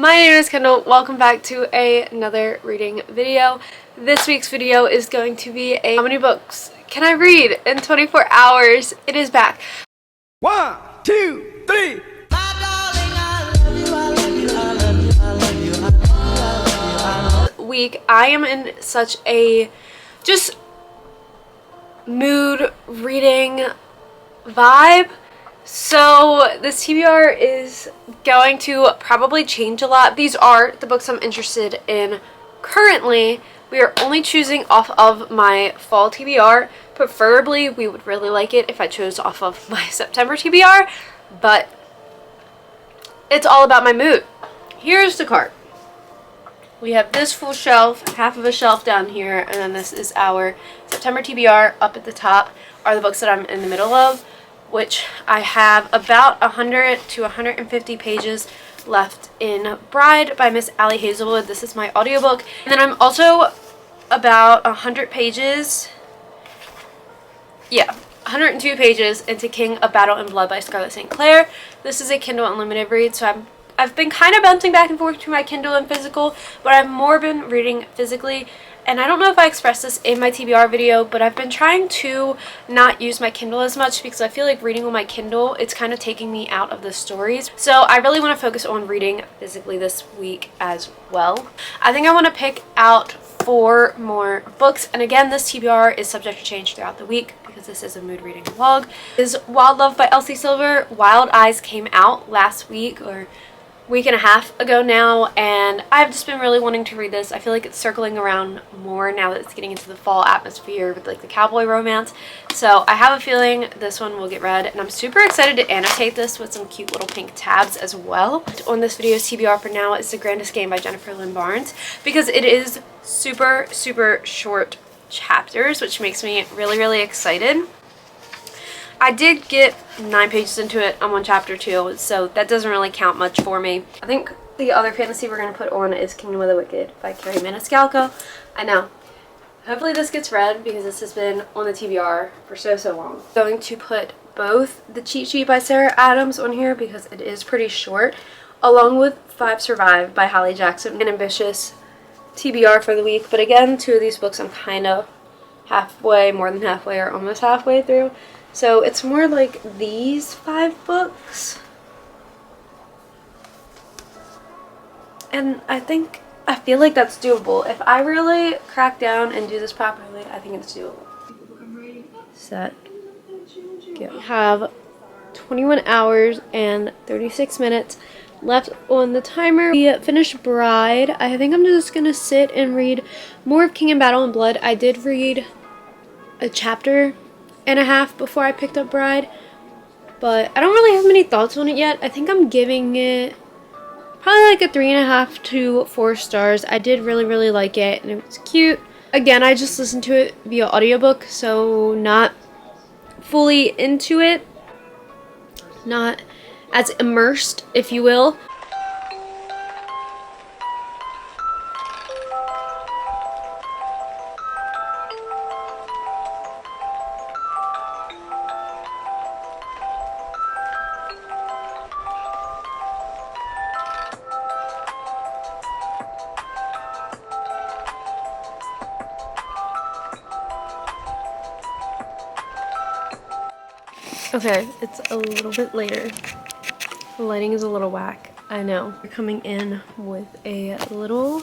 My name is Kendall. Welcome back to another reading video. This week's video is going to be how many books can I read in 24 hours? It is back. 1, 2, 3. Week I am in such a just mood reading vibe. So this TBR is going to probably change a lot. These are the books I'm interested in currently. We are only choosing off of my fall TBR. Preferably, we would really like it if I chose off of my September TBR, but it's all about my mood. Here's the cart. We have this full shelf, half of a shelf down here, and then this is our September TBR. Up at the top are the books that I'm in the middle of, which I have about 100 to 150 pages left in Bride by Miss Ali Hazelwood. This is my audiobook. And then I'm also about 100 pages, 102 pages into King of Battle and Blood by Scarlett St. Clair. This is a Kindle Unlimited read, so I've been kind of bouncing back and forth between my Kindle and physical, but I've more been reading physically. And I don't know if I expressed this in my TBR video, but I've been trying to not use my Kindle as much because I feel like reading on my Kindle, it's kind of taking me out of the stories. So I really want to focus on reading physically this week as well. I think I want to pick out 4 more books. And again, this TBR is subject to change throughout the week because this is a mood reading vlog. This is Wild Love by Elsie Silver. Wild Eyes came out last week or week and a half ago now, and I've just been really wanting to read this. I feel like it's circling around more now that it's getting into the fall atmosphere with like the cowboy romance. So I have a feeling this one will get read, and I'm super excited to annotate this with some cute little pink tabs as well. On this video's TBR for now is The Grandest Game by Jennifer Lynn Barnes, because it is super short chapters, which makes me really excited. I did get 9 pages into it. I'm on chapter 2, so that doesn't really count much for me. I think the other fantasy we're going to put on is Kingdom of the Wicked by Kerri Maniscalco. I know. Hopefully this gets read because this has been on the TBR for so long. I'm going to put both The Cheat Sheet by Sarah Adams on here because it is pretty short, along with 5 Survive by Holly Jackson. An ambitious TBR for the week, but again, 2 of these books I'm kind of halfway, more than halfway, or almost halfway through. So it's more like these 5 books. And I feel like that's doable. If I really crack down and do this properly, I think it's doable. Set. Go. We have 21 hours and 36 minutes left on the timer. We finished Bride. I think I'm just gonna sit and read more of King and Battle and Blood. I did read a chapter and a half before I picked up Bride, but I don't really have many thoughts on it yet. I think I'm giving it probably like a 3.5 to 4 stars. I did really like it, and it was cute. Again, I just listened to it via audiobook, so not fully into it, not as immersed, if you will. Okay, it's a little bit later. The lighting is a little whack. I know. We're coming in with a little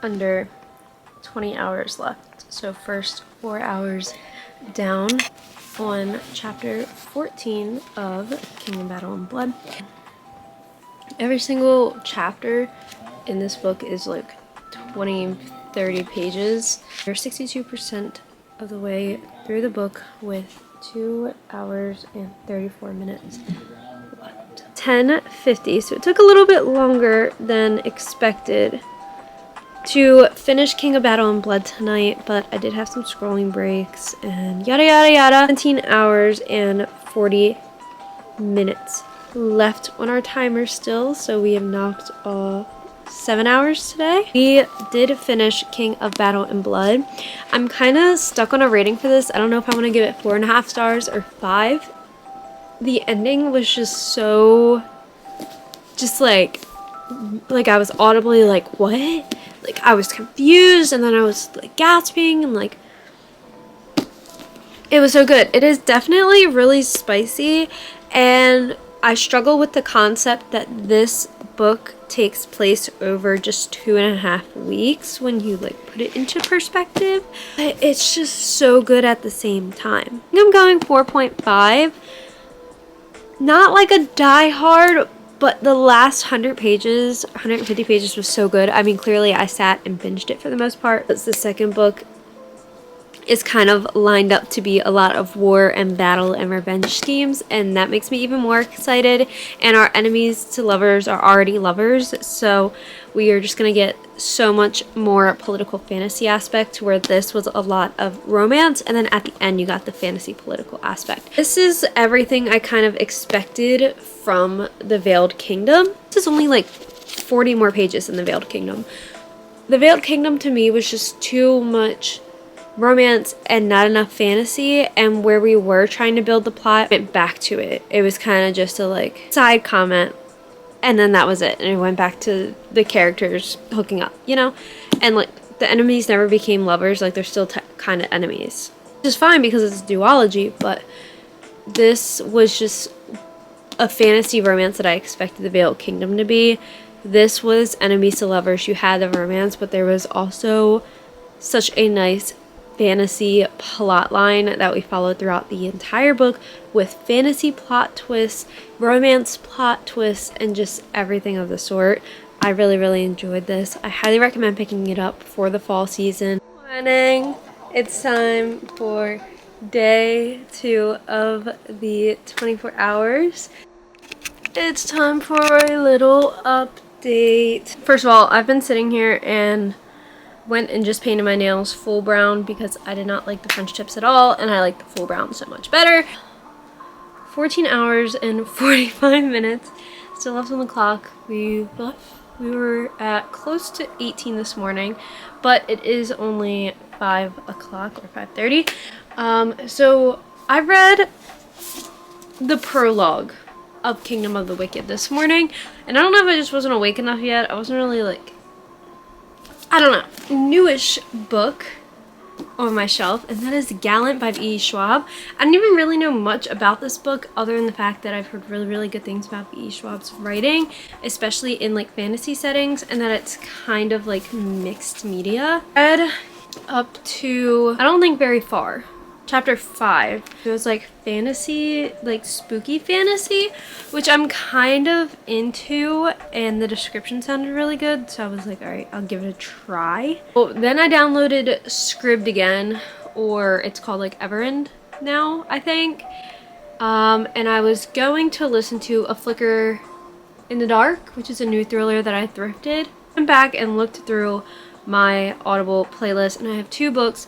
under 20 hours left. So first 4 hours down on chapter 14 of King and Battle and Blood. Every single chapter in this book is like 20-30 pages. They're 62% of the way through the book with 2 hours and 34 minutes left. 10:50, so it took a little bit longer than expected to finish King of Battle and Blood tonight, but I did have some scrolling breaks and yada 17 hours and 40 minutes left on our timer still, so we have knocked off 7 hours today. We did finish King of Battle and Blood. I'm kind of stuck on a rating for this. I don't know if I want to give it 4.5 stars or 5. The ending was just so just like I was audibly like, what? Like I was confused, and then I was like gasping, and like it was so good. It is definitely really spicy, and I struggle with the concept that this book takes place over just 2.5 weeks when you like put it into perspective. But it's just so good at the same time. I think I'm going 4.5. Not like a die-hard, but the last 100 pages, 150 pages was so good. I mean, clearly I sat and binged it for the most part. It's the second book is kind of lined up to be a lot of war and battle and revenge schemes, and that makes me even more excited. And our enemies to lovers are already lovers, so we are just gonna get so much more political fantasy aspect, where this was a lot of romance, and then at the end you got the fantasy political aspect. This is everything I kind of expected from the Veiled Kingdom. This is only like 40 more pages than the Veiled Kingdom. The Veiled Kingdom to me was just too much romance and not enough fantasy, and where we were trying to build the plot went back to it. It was kind of just a like side comment, and then that was it, and it went back to the characters hooking up, you know, and like the enemies never became lovers. Like they're still kind of enemies, which is fine because it's a duology, but this was just a fantasy romance that I expected the Veiled Kingdom to be. This was enemies to lovers. You had the romance, but there was also such a nice fantasy plot line that we followed throughout the entire book, with fantasy plot twists, romance plot twists, and just everything of the sort. I really, really enjoyed this. I highly recommend picking it up for the fall season. Morning. It's time for day 2 of the 24 hours. It's time for a little update. First of all, I've been sitting here and went and just painted my nails full brown because I did not like the French tips at all, and I like the full brown so much better. 14 hours and 45 minutes still left on the clock. We were at close to 18 this morning, but it is only 5 o'clock or 5:30. So I read the prologue of Kingdom of the Wicked this morning, and I don't know if I just wasn't awake enough yet. I wasn't really like, I don't know, newish book on my shelf, and that is Gallant by V.E. Schwab. I didn't even really know much about this book other than the fact that I've heard really, really good things about V.E. Schwab's writing, especially in like fantasy settings, and that it's kind of like mixed media. I read up to, I don't think very far, chapter 5. It was like fantasy, like spooky fantasy, which I'm kind of into, and the description sounded really good, so I was like, alright, I'll give it a try. Well, then I downloaded Scribd again, or it's called like Everend now, I think. And I was going to listen to A Flicker in the Dark, which is a new thriller that I thrifted. I went back and looked through my Audible playlist, and I have 2 books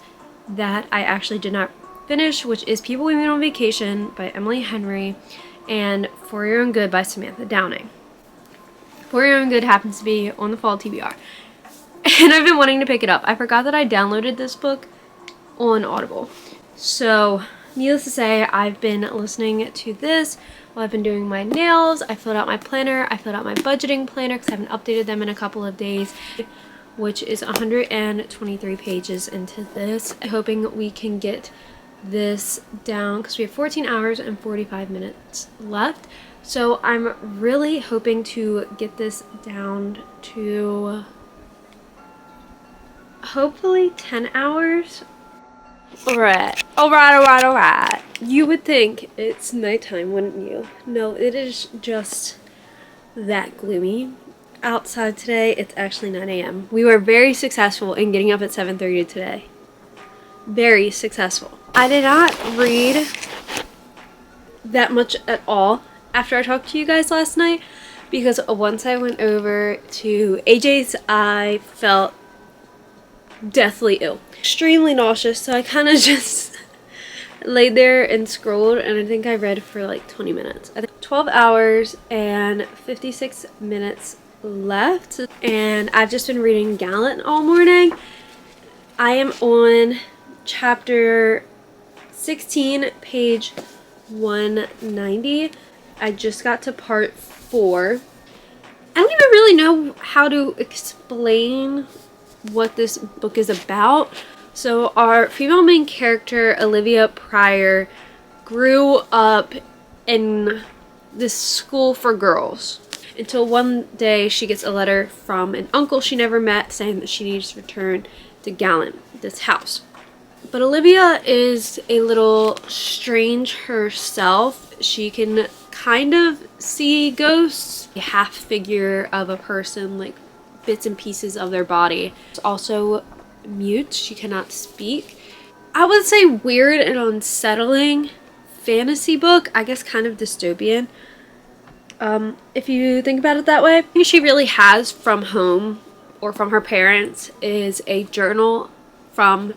that I actually did not finish, which is People We Meet on Vacation by Emily Henry and For Your Own Good by Samantha Downing. For Your Own Good happens to be on the fall TBR, and I've been wanting to pick it up. I forgot that I downloaded this book on Audible, so needless to say, I've been listening to this while I've been doing my nails. I filled out my planner, I filled out my budgeting planner because I haven't updated them in a couple of days, which is 123 pages into this. I'm hoping we can get this down because we have 14 hours and 45 minutes left. So I'm really hoping to get this down to hopefully 10 hours. Alright. You would think it's nighttime, wouldn't you? No, it is just that gloomy outside today. It's actually 9 a.m. We were very successful in getting up at 7:30 today. Very successful. I did not read that much at all after I talked to you guys last night, because once I went over to AJ's, I felt deathly ill. Extremely nauseous, so I kind of just laid there and scrolled, and I think I read for like 20 minutes. I think 12 hours and 56 minutes left, and I've just been reading Gallant all morning. I am on chapter 16, page 190. I just got to part 4, I don't even really know how to explain what this book is about. So our female main character, Olivia Pryor, grew up in this school for girls until one day she gets a letter from an uncle she never met saying that she needs to return to Gallant, this house. But Olivia is a little strange herself. She can kind of see ghosts, a half figure of a person, like bits and pieces of their body. She's also mute, she cannot speak. I would say weird and unsettling fantasy book, I guess kind of dystopian. If you think about it that way. What she really has from home or from her parents is a journal from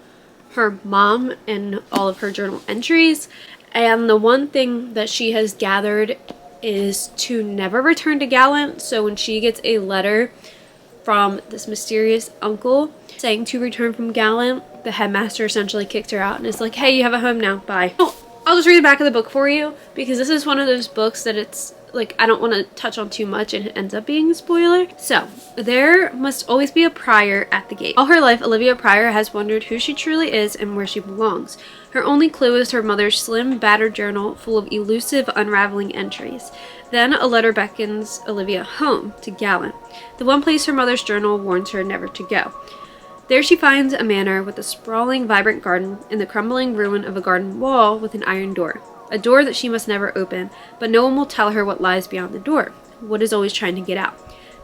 her mom and all of her journal entries. And the one thing that she has gathered is to never return to Gallant. So when she gets a letter from this mysterious uncle saying to return from Gallant, the headmaster essentially kicked her out and is like, hey, you have a home now, bye. I'll just read the back of the book for you because this is one of those books that it's like I don't want to touch on too much and it ends up being a spoiler. So, there must always be a Pryor at the gate. All her life, Olivia Pryor has wondered who she truly is and where she belongs. Her only clue is her mother's slim, battered journal full of elusive, unraveling entries. Then a letter beckons Olivia home, to Gallant, the one place her mother's journal warns her never to go. There she finds a manor with a sprawling, vibrant garden and the crumbling ruin of a garden wall with an iron door. A door that she must never open, but no one will tell her what lies beyond the door. What is always trying to get out?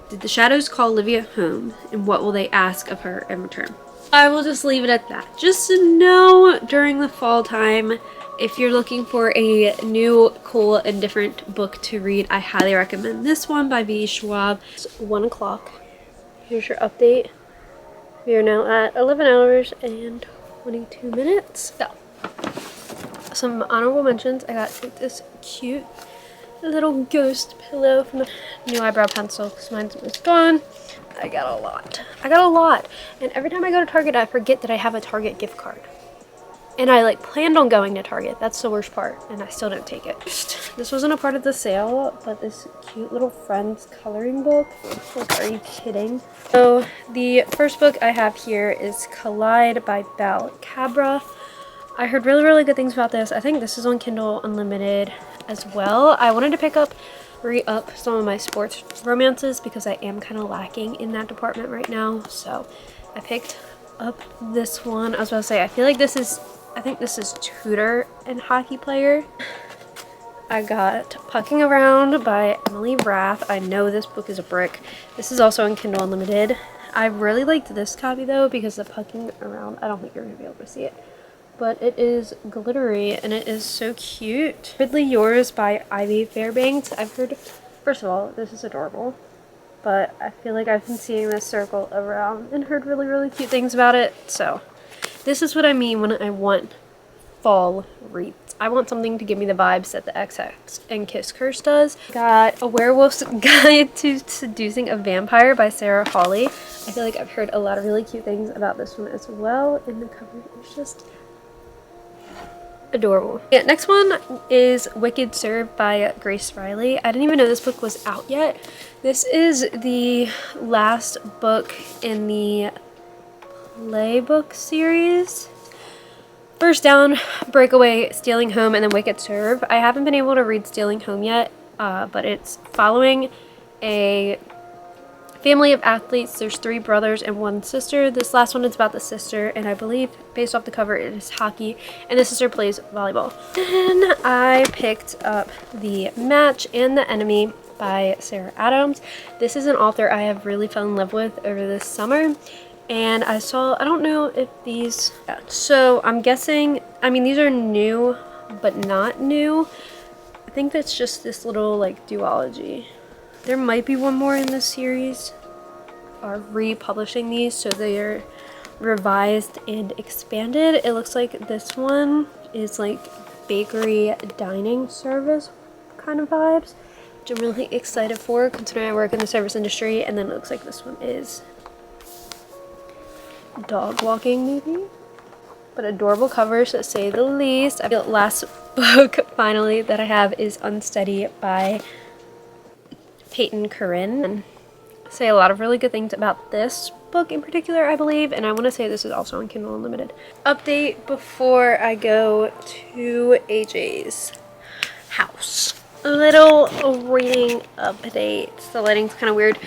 Did the shadows call Olivia home, and what will they ask of her in return? I will just leave it at that. Just to know during the fall time, if you're looking for a new, cool, and different book to read, I highly recommend this one by V. Schwab. It's 1 o'clock. Here's your update. We are now at 11 hours and 22 minutes. So, some honorable mentions. I got this cute little ghost pillow from the new eyebrow pencil because mine's almost gone. I got a lot. And every time I go to Target, I forget that I have a Target gift card. And I planned on going to Target. That's the worst part. And I still didn't take it. This wasn't a part of the sale, but this cute little Friends coloring book. Are you kidding? So the first book I have here is Collide by Belle Cabra. I heard really, really good things about this. I think this is on Kindle Unlimited as well. I wanted to re-up some of my sports romances because I am kind of lacking in that department right now. So I picked up this one. I was about to say, I think this is Tutor and Hockey Player. I got Pucking Around by Emily Rath. I know this book is a brick. This is also on Kindle Unlimited. I really liked this copy though because the Pucking Around, I don't think you're going to be able to see it, but it is glittery and it is so cute. Vividly Yours by Ivy Fairbanks. I've heard, first of all, this is adorable, but I feel like I've been seeing this circle around and heard really, really cute things about it. So this is what I mean when I want fall reads. I want something to give me the vibes that the XX and Kiss Curse does. Got A Werewolf's Guide to Seducing a Vampire by Sarah Hawley. I feel like I've heard a lot of really cute things about this one as well, and the cover is just adorable. Yeah, next one is Wicked Served by Grace Riley. I didn't even know this book was out yet. This is the last book in the Playbook series. First Down, Breakaway, Stealing Home, and then Wicked Serve. I haven't been able to read Stealing Home yet, but it's following a family of athletes. There's 3 brothers and 1 sister. This last one is about the sister, and I believe, based off the cover, it is hockey, and the sister plays volleyball. Then I picked up The Match and the Enemy by Sarah Adams. This is an author I have really fell in love with over this summer. And I don't know if these, so I'm guessing, these are new, but not new. I think that's just this little duology. There might be one more in this series, are republishing these, so they're revised and expanded. It looks like this one is bakery dining service kind of vibes, which I'm really excited for considering I work in the service industry. And then it looks like this one is dog walking maybe, but adorable covers to say the least. The last book finally that I have is Unsteady by Peyton Corinne, and say a lot of really good things about this book in particular, I believe, and I want to say this is also on Kindle Unlimited. Update before I go to AJ's house. A little reading update. The lighting's kind of weird.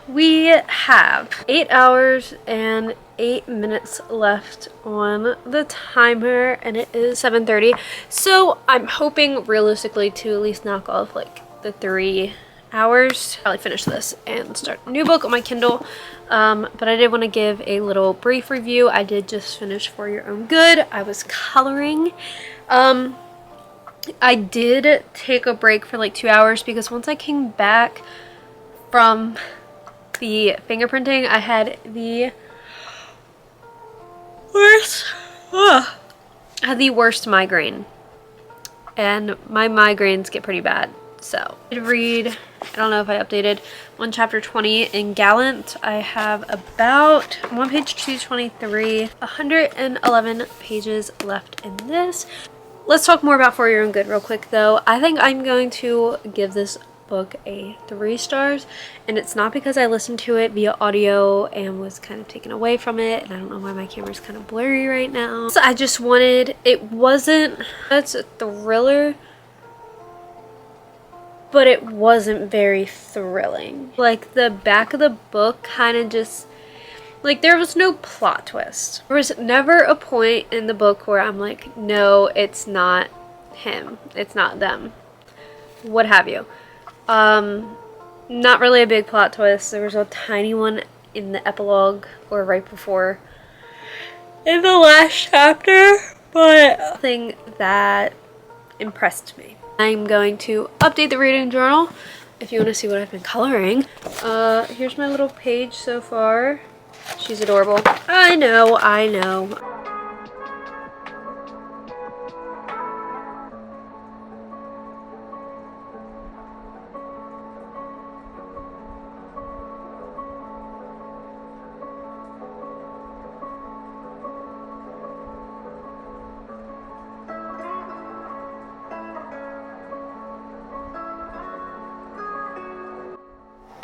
We have 8 hours and 8 minutes left on the timer, and it is 7:30. So I'm hoping realistically to at least knock off like the 3 hours. Probably finish this and start a new book on my Kindle. But I did want to give a little brief review. I did just finish For Your Own Good. I was coloring. I did take a break for like 2 hours because once I came back from the fingerprinting, I had the worst migraine, and my migraines get pretty bad. So I did read, I don't know if I updated, on chapter 20 in Gallant. I have about, I'm on page 223, 111 pages left in this. Let's talk more about For Your Own Good real quick though. I think I'm going to give this book a 3 stars, and it's not because I listened to it via audio and was kind of taken away from it, and I don't know why my camera's kind of blurry right now. So I just wanted, it's a thriller, but it wasn't very thrilling. Like the back of the book kind of just, like there was no plot twist. There was never a point in the book where I'm like, no, it's not him, it's not them, what have you. Not really a big plot twist. There was a tiny one in the epilogue, or right before in the last chapter, but nothing that impressed me. I'm going to update the reading journal if you want to see what I've been coloring. Here's my little page so far. She's adorable. I know.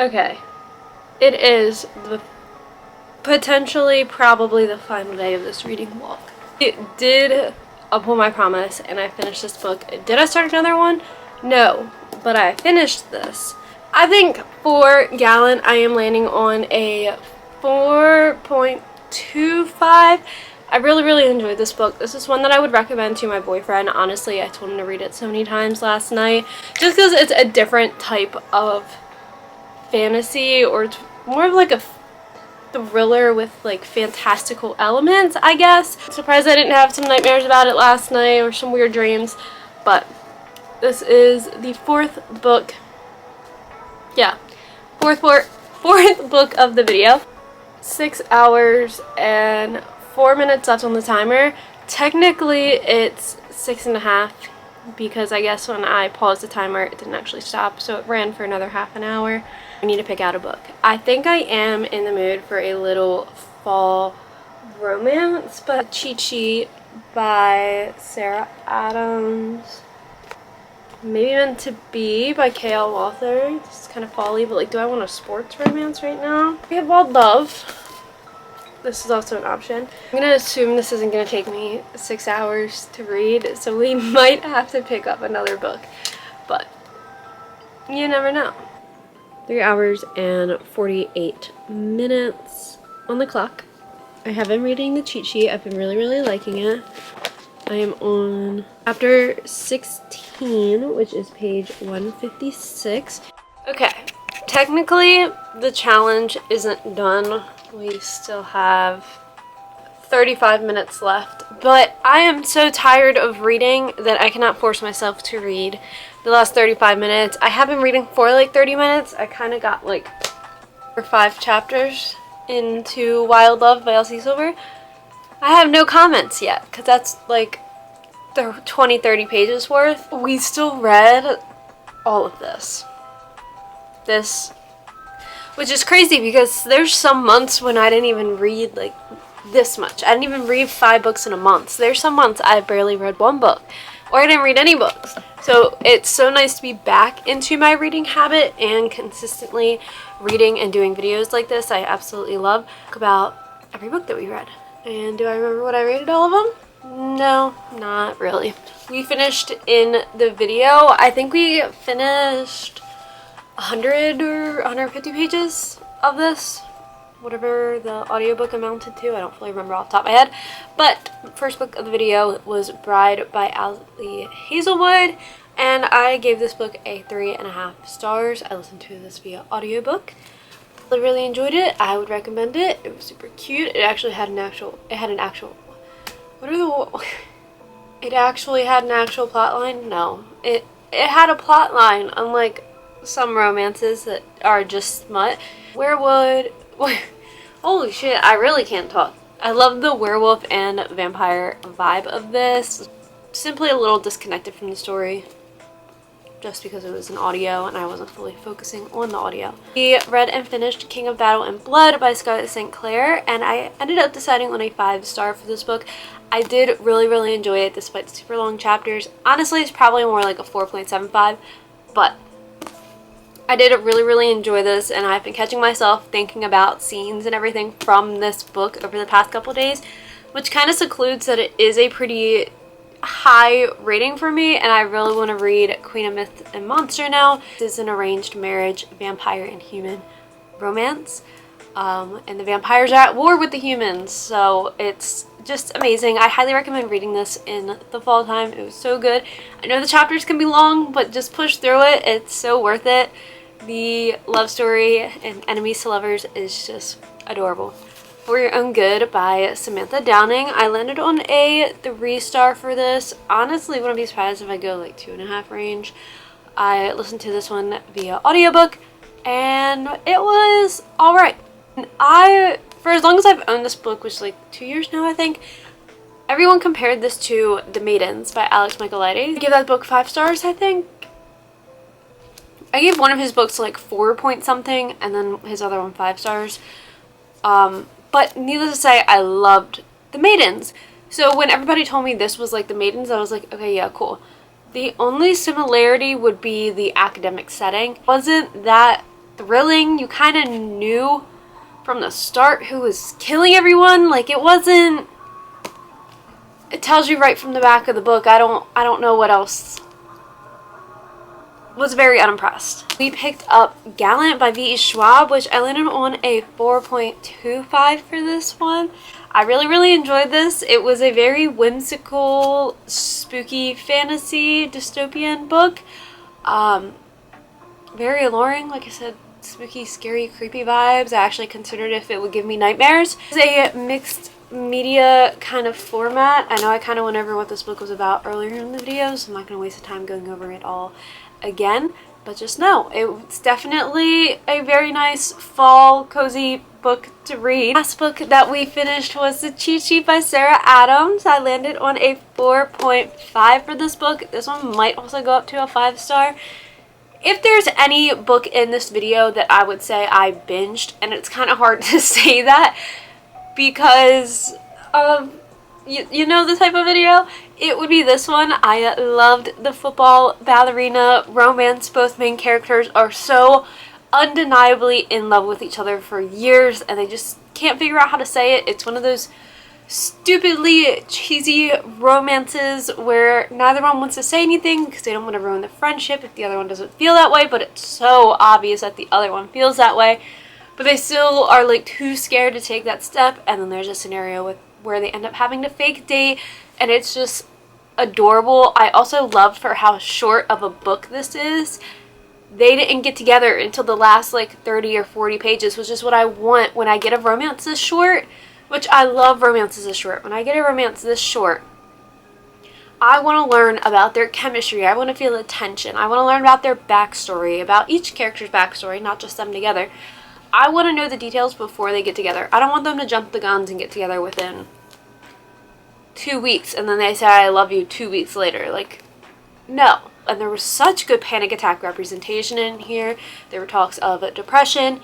Okay, it is the potentially probably the final day of this reading walk. It did uphold my promise and I finished this book. Did I start another one? No, but I finished this. I think for Gallant I am landing on a 4.25. I really enjoyed this book. This is one that I would recommend to my boyfriend. Honestly, I told him to read it so many times last night just because it's a different type of fantasy, or it's more of like a thriller with like fantastical elements, I guess. I'm surprised I didn't have some nightmares about it last night or some weird dreams, but this is the fourth book of the video. 6 hours and 4 minutes left on the timer. Technically it's 6.5 because I guess when I paused the timer it didn't actually stop, so it ran for another half an hour. I need to pick out a book. I think I am in the mood for a little fall romance, but Chi-Chi by Sarah Adams. Maybe Meant to Be by K.L. Walther. It's kind of fall-y, but like, do I want a sports romance right now? We have Wild Love. This is also an option. I'm gonna assume this isn't gonna take me 6 hours to read, so we might have to pick up another book, but you never know. 3 hours and 48 minutes on the clock. I have been reading the cheat sheet. I've been really liking it. I am on chapter 16, which is page 156. Okay, technically the challenge isn't done. We still have 35 minutes left, but I am so tired of reading that I cannot force myself to read the last 35 minutes. I have been reading for like 30 minutes. I kind of got like 4 or 5 chapters into Wild Love by Elsie Silver. I have no comments yet because that's like 20-30 pages worth. We still read all of this, which is crazy because there's some months when I didn't even read like this much. I didn't even read 5 books in a month. So there's some months I barely read 1 book. or I didn't read any books. So it's so nice to be back into my reading habit and consistently reading and doing videos like this. I absolutely love about every book that we read. And do I remember what I rated all of them? No, not really. We finished in the video, I think we finished 100 or 150 pages of this, whatever the audiobook amounted to. I don't fully remember off the top of my head. But first book of the video was Bride by Ali Hazelwood, and I gave this book a 3.5 stars. I listened to this via audiobook. I really enjoyed it. I would recommend it. It was super cute. It actually had an actual it actually had an actual plot line? No. It had a plot line, unlike some romances that are just smut. Holy shit, I really can't talk. I love the werewolf and vampire vibe of this. Simply a little disconnected from the story, just because it was an audio and I wasn't fully focusing on the audio. We read and finished King of Battle and Blood by Scarlett St. Clair, and I ended up deciding on a 5-star for this book. I did really enjoy it despite the super long chapters. Honestly, it's probably more like a 4.75, but I did really enjoy this, and I've been catching myself thinking about scenes and everything from this book over the past couple days, which kind of secludes that it is a pretty high rating for me, and I really want to read Queen of Myth and Monster now. This is an arranged marriage, vampire and human romance, and the vampires are at war with the humans, so it's just amazing. I highly recommend reading this in the fall time. It was so good. I know the chapters can be long, but just push through it. It's so worth it. The love story and enemies to lovers is just adorable. For Your Own Good by Samantha Downing. I landed on a 3-star for this. Honestly, wouldn't be surprised if I go like 2.5 range. I listened to this one via audiobook, and it was alright. For as long as I've owned this book, which is like 2 years now, I think, everyone compared this to The Maidens by Alex Michaelides. I gave that book 5 stars, I think. I gave one of his books like 4 point something, and then his other one 5 stars. But needless to say, I loved The Maidens. So when everybody told me this was like The Maidens, I was like, okay, yeah, cool. The only similarity would be the academic setting. It wasn't that thrilling. You kind of knew from the start who was killing everyone. Like, it wasn't... It tells you right from the back of the book. I don't know what else. Was very unimpressed. We picked up Gallant by V.E. Schwab, which I landed on a 4.25 for this one. I really enjoyed this. It was a very whimsical, spooky fantasy dystopian book. Very alluring, like I said, spooky, scary, creepy vibes. I actually considered if it would give me nightmares. It's a mixed media kind of format. I know I kind of went over what this book was about earlier in the video, so I'm not going to waste the time going over it all again, but just know it's definitely a very nice fall cozy book to read. Last book that we finished was The Cheat Sheet by Sarah Adams. I landed on a 4.5 for this book. This one might also go up to a 5-star. If there's any book in this video that I would say I binged, and it's kind of hard to say that because of you know the type of video, it would be this one. I loved the football ballerina romance. Both main characters are so undeniably in love with each other for years, and they just can't figure out how to say it. It's one of those stupidly cheesy romances where neither one wants to say anything because they don't want to ruin the friendship if the other one doesn't feel that way, but it's so obvious that the other one feels that way, but they still are like too scared to take that step. And then there's a scenario where they end up having to fake date, and it's just adorable. I also loved for how short of a book this is. They didn't get together until the last like 30 or 40 pages, which is what I want when I get a romance this short, which I love romances this short. When I get a romance this short, I want to learn about their chemistry. I want to feel the tension. I want to learn about their backstory, about each character's backstory, not just them together. I want to know the details before they get together. I don't want them to jump the guns and get together within 2 weeks and then they say I love you 2 weeks later. Like, no. And there was such good panic attack representation in here. There were talks of depression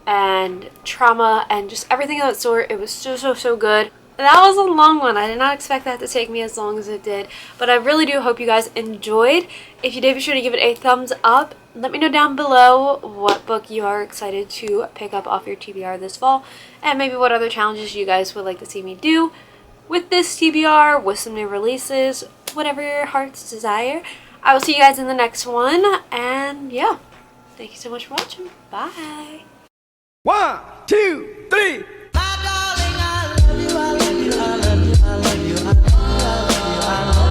and trauma and just everything of that sort. It was so good. that was a long one. I did not expect that to take me as long as it did, but I really do hope you guys enjoyed. If you did, be sure to give it a thumbs up. Let me know down below what book you are excited to pick up off your TBR this fall, and maybe what other challenges you guys would like to see me do with this TBR, with some new releases, whatever your heart's desire. I will see you guys in the next one, and yeah, thank you so much for watching. Bye. 1, 2,